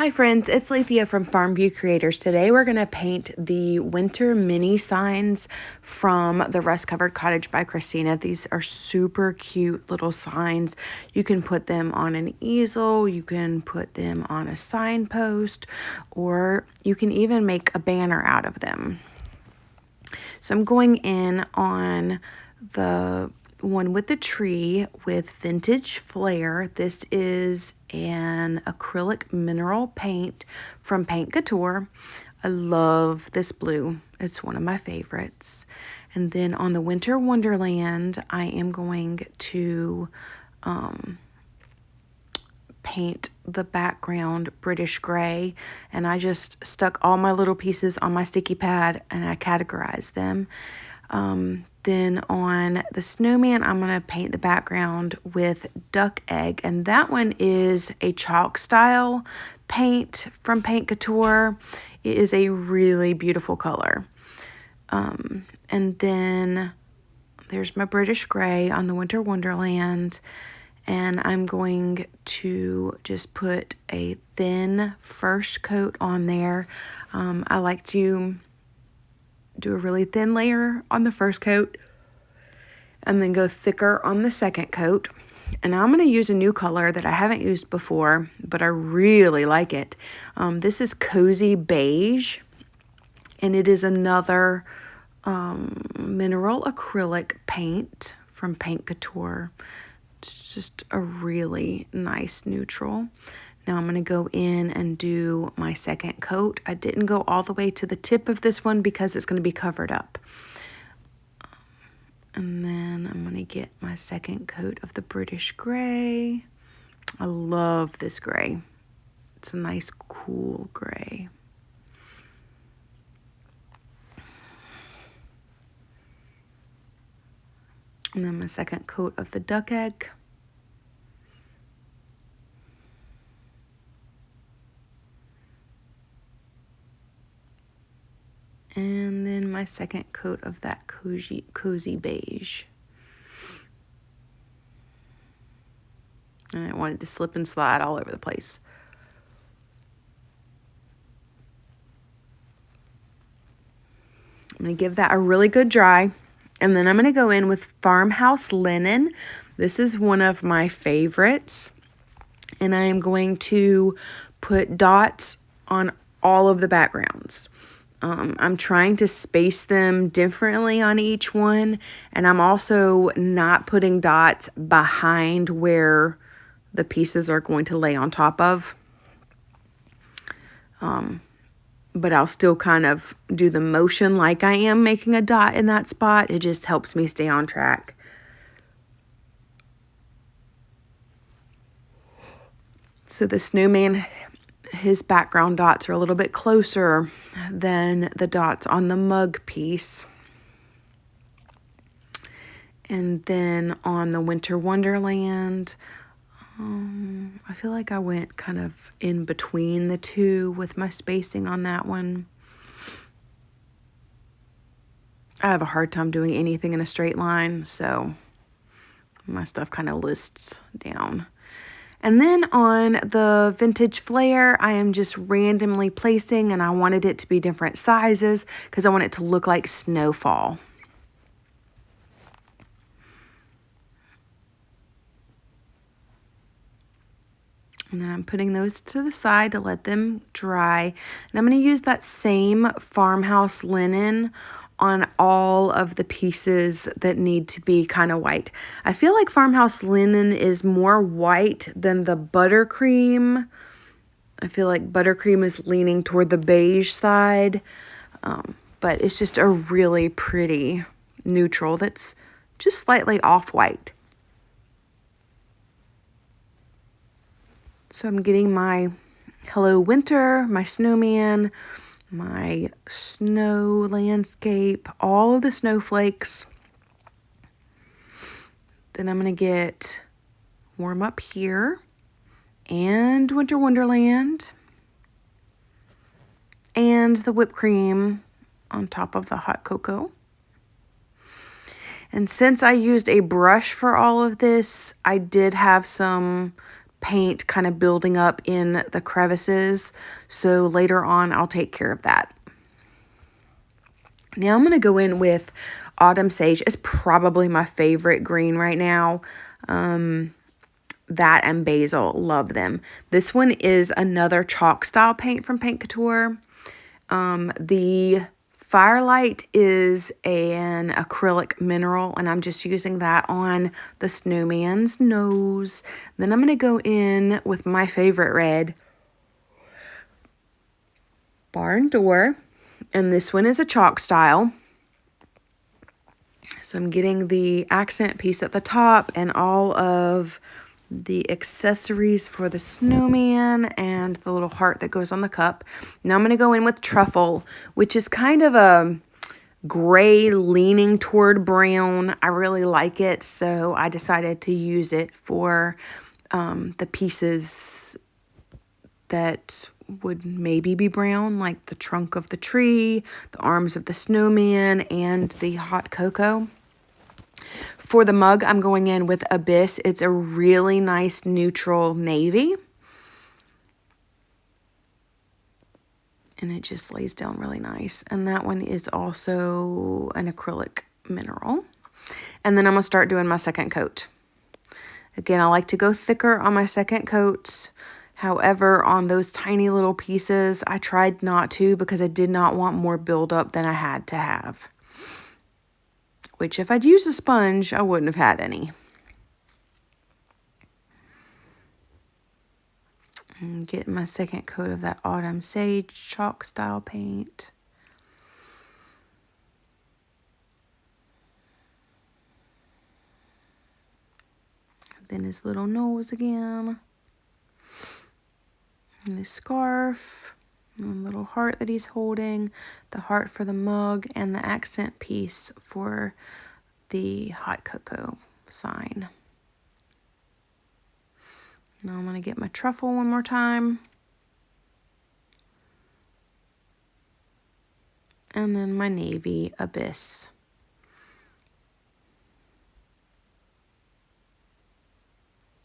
Hi friends, it's Leithia from Farm View Creators. Today we're going to paint the winter mini signs from the Rust Covered Cottage by Christina. These are super cute little signs. You can put them on an easel, you can put them on a signpost, or you can even make a banner out of them. So I'm going in on the one with the tree with vintage Flair. This is an acrylic mineral paint from Paint Couture. I love this blue. It's one of my favorites. And then on the Winter Wonderland, I am going to paint the background British gray, and I just stuck all my little pieces on my sticky pad and I categorized them. Then on the snowman, I'm going to paint the background with duck egg, and that one is a chalk style paint from Paint Couture. It is a really beautiful color. And then there's my British gray on the Winter Wonderland, and I'm going to just put a thin first coat on there. I like to do a really thin layer on the first coat and then go thicker on the second coat. And I'm going to use a new color that I haven't used before, but I really like it. This is Cozy Beige, and it is another mineral acrylic paint from Paint Couture. It's just a really nice neutral. Now I'm going to go in and do my second coat. I didn't go all the way to the tip of this one because it's going to be covered up. And then I'm going to get my second coat of the British gray. I love this gray. It's a nice cool gray. And then my second coat of the duck egg. And then my second coat of that cozy beige. And I wanted to slip and slide all over the place. I'm going to give that a really good dry. And then I'm going to go in with Farmhouse linen. This is one of my favorites. And I am going to put dots on all of the backgrounds. I'm trying to space them differently on each one, and I'm also not putting dots behind where the pieces are going to lay on top of. But I'll still kind of do the motion like I am making a dot in that spot. It just helps me stay on track. So the snowman, his background dots are a little bit closer than the dots on the mug piece. And then on the Winter Wonderland, I feel like I went kind of in between the two with my spacing on that one. I have a hard time doing anything in a straight line, so my stuff kind of lists down. And then on the vintage Flair, I am just randomly placing, and I wanted it to be different sizes because I want it to look like snowfall. And then I'm putting those to the side to let them dry. And I'm going to use that same Farmhouse linen on all of the pieces that need to be kind of white. I feel like Farmhouse linen is more white than the buttercream. I feel like buttercream is leaning toward the beige side, but it's just a really pretty neutral that's just slightly off-white. So I'm getting my Hello Winter, my snowman, my snow landscape, all of the snowflakes. Then I'm going to get Warm Up Here and Winter Wonderland and the whipped cream on top of the hot cocoa. And since I used a brush for all of this, I did have some paint kind of building up in the crevices. So later on, I'll take care of that. Now I'm going to go in with Autumn Sage. It's probably my favorite green right now. That and Basil, love them. This one is another chalk style paint from Paint Couture. The Firelight is an acrylic mineral, and I'm just using that on the snowman's nose. Then I'm going to go in with my favorite red, Barn Door, and this one is a chalk style. So I'm getting the accent piece at the top and all of the accessories for the snowman and the little heart that goes on the cup. Now I'm going to go in with Truffle, which is kind of a gray leaning toward brown. I really like it, so I decided to use it for the pieces that would maybe be brown, like the trunk of the tree, the arms of the snowman, and the hot cocoa. For the mug, I'm going in with Abyss. It's a really nice neutral navy. And it just lays down really nice. And that one is also an acrylic mineral. And then I'm going to start doing my second coat. Again, I like to go thicker on my second coats. However, on those tiny little pieces, I tried not to because I did not want more buildup than I had to have. Which if I'd used a sponge, I wouldn't have had any. And getting my second coat of that Autumn Sage chalk style paint. Then his little nose again. And his scarf. And the little heart that he's holding. The heart for the mug. And the accent piece for the hot cocoa sign. Now I'm going to get my truffle one more time. And then my navy Abyss.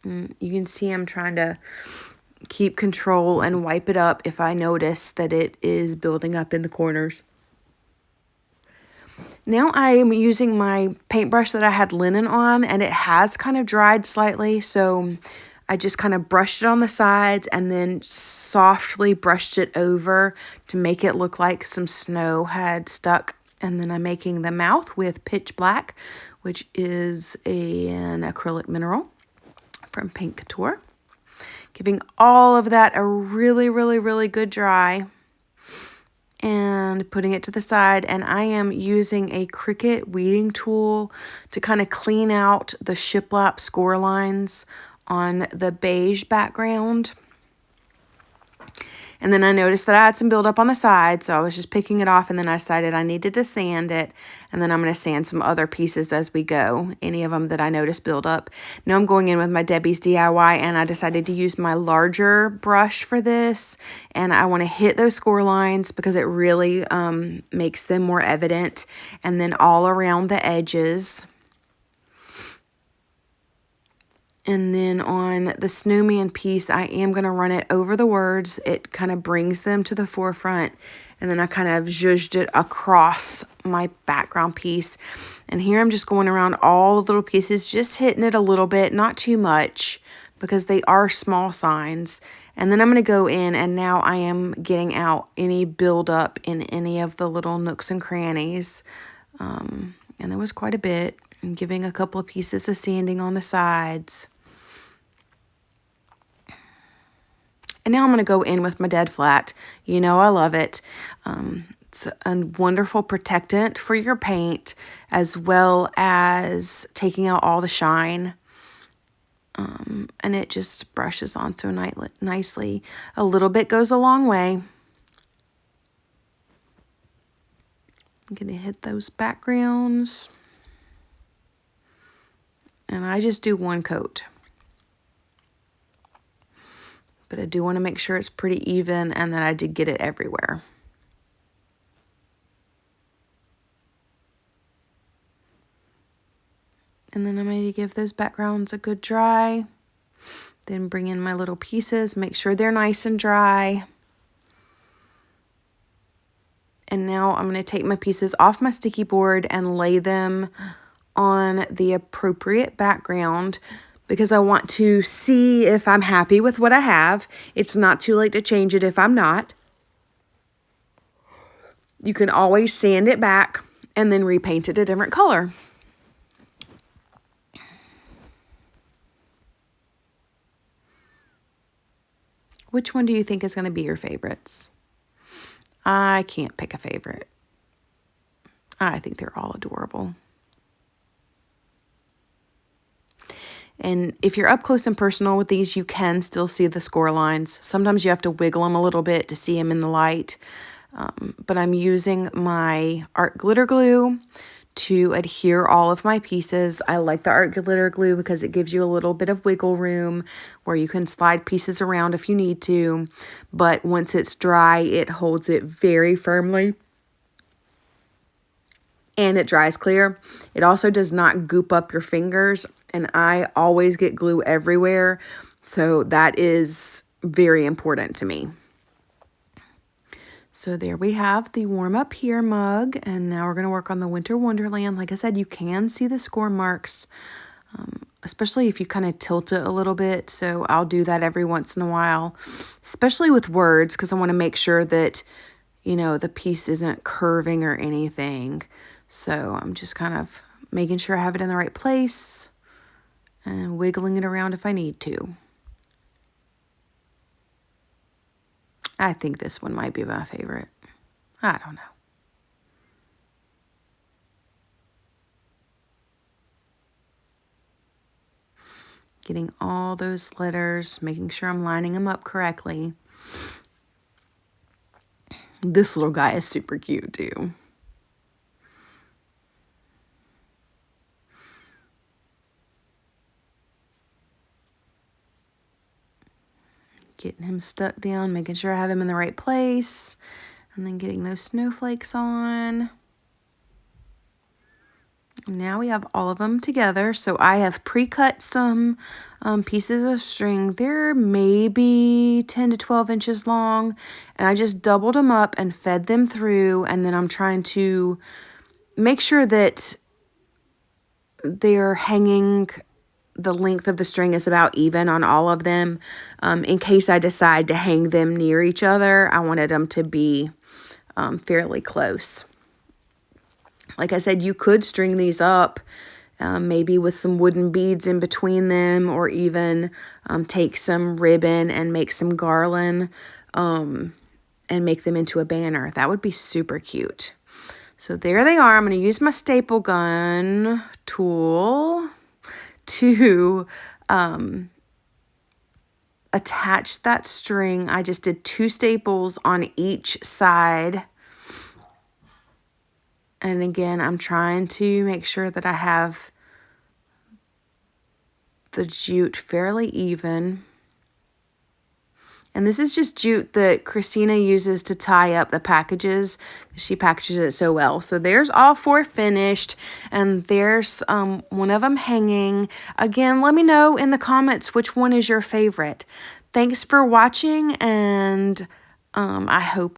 And you can see I'm trying to keep control and wipe it up if I notice that it is building up in the corners. Now I am using my paintbrush that I had linen on, and it has kind of dried slightly, so I just kind of brushed it on the sides and then softly brushed it over to make it look like some snow had stuck. And then I'm making the mouth with Pitch Black, which is an acrylic mineral from Paint Couture. Giving all of that a really, really, really good dry. And putting it to the side. And I am using a Cricut weeding tool to kind of clean out the shiplap score lines on the beige background. And then I noticed that I had some buildup on the side, so I was just picking it off, and then I decided I needed to sand it, and then I'm going to sand some other pieces as we go, any of them that I noticed build up. Now I'm going in with my Debbie's DIY, and I decided to use my larger brush for this, and I want to hit those score lines because it really makes them more evident, and then all around the edges. And then on the snowman piece, I am going to run it over the words. It kind of brings them to the forefront. And then I kind of zhuzhed it across my background piece. And here I'm just going around all the little pieces, just hitting it a little bit, not too much, because they are small signs. And then I'm going to go in, and now I am getting out any buildup in any of the little nooks and crannies. And there was quite a bit. And giving a couple of pieces of sanding on the sides. And now I'm going to go in with my Dead Flat. You know I love it. It's a wonderful protectant for your paint, as well as taking out all the shine. And it just brushes on so nicely. A little bit goes a long way. I'm going to hit those backgrounds. And I just do one coat. But I do want to make sure it's pretty even and that I did get it everywhere. And then I'm going to give those backgrounds a good dry. Then bring in my little pieces, make sure they're nice and dry. And now I'm going to take my pieces off my sticky board and lay them on the appropriate background because I want to see if I'm happy with what I have. It's not too late to change it if I'm not. You can always sand it back and then repaint it a different color. Which one do you think is going to be your favorites? I can't pick a favorite. I think they're all adorable. And if you're up close and personal with these, you can still see the score lines. Sometimes you have to wiggle them a little bit to see them in the light. But I'm using my art glitter glue to adhere all of my pieces. I like the art glitter glue because it gives you a little bit of wiggle room where you can slide pieces around if you need to. But once it's dry, it holds it very firmly. And it dries clear. It also does not goop up your fingers. And I always get glue everywhere. So that is very important to me. So there we have the Warm Up Here mug, and now we're going to work on the Winter Wonderland. Like I said, you can see the score marks, especially if you kind of tilt it a little bit. So I'll do that every once in a while, especially with words, because I want to make sure that, you know, the piece isn't curving or anything. So I'm just kind of making sure I have it in the right place and wiggling it around if I need to. I think this one might be my favorite. I don't know. Getting all those letters, making sure I'm lining them up correctly. This little guy is super cute too. Getting him stuck down, making sure I have him in the right place, and then getting those snowflakes on. Now we have all of them together. So I have pre-cut some pieces of string. They're maybe 10 to 12 inches long, and I just doubled them up and fed them through, and then I'm trying to make sure that they're hanging, the length of the string is about even on all of them. In case I decide to hang them near each other, I wanted them to be fairly close. Like I said, you could string these up maybe with some wooden beads in between them, or even take some ribbon and make some garland and make them into a banner. That would be super cute. So there they are. I'm going to use my staple gun tool to attach that string. I just did 2 staples on each side. And again, I'm trying to make sure that I have the jute fairly even. And this is just jute that Christina uses to tie up the packages. She packages it so well. So there's all 4 finished, and there's one of them hanging. Again, let me know in the comments which one is your favorite. Thanks for watching, and I hope